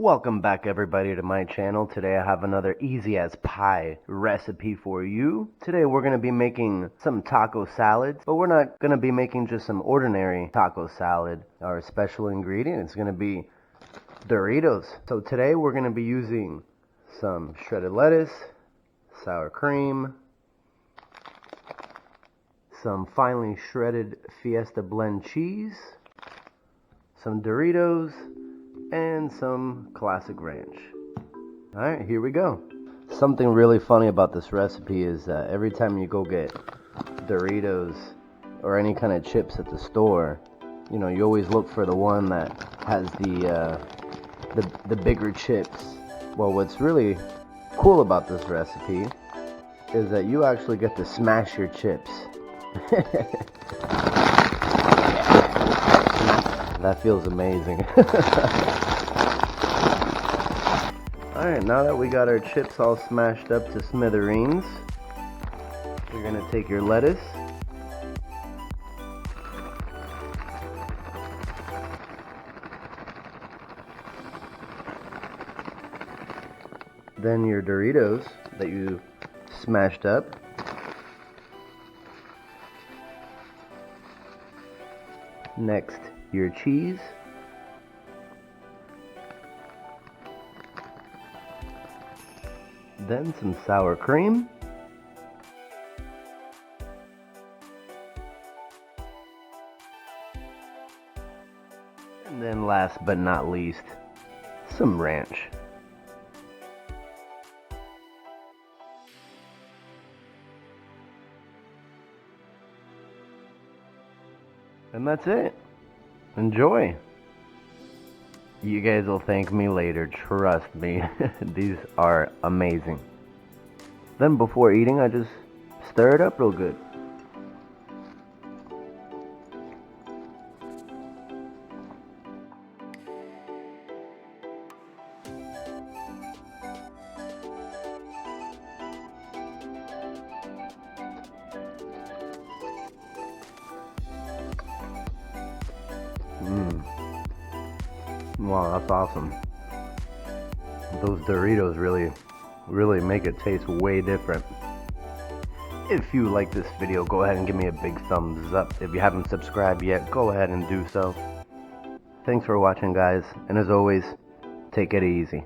Welcome back everybody to my channel. Today I have another easy as pie recipe for you. Today we're going to be making some taco salads, but we're not going to be making just some ordinary taco salad. Our special ingredient is going to be Doritos. So today we're going to be using some shredded lettuce, sour cream, some finely shredded Fiesta blend cheese, some Doritos, and some classic ranch. Alright, here we go. Something really funny about this recipe is that every time you go get Doritos or any kind of chips at the store, you know, you always look for the one that has the bigger chips. Well, what's really cool about this recipe is that you actually get to smash your chips. That feels amazing. Alright, now that we got our chips all smashed up to smithereens, you're going to take your lettuce, then your Doritos that you smashed up, next your cheese, then some sour cream, and then last but not least, some ranch. And that's it. Enjoy. You guys will thank me later, trust me. These are amazing. Then before eating, I just stir it up real good. Wow, that's awesome. Those Doritos really make it taste way different. If you like this video, go ahead and give me a big thumbs up. If you haven't subscribed yet, go ahead and do so. Thanks for watching, guys, and as always, take it easy.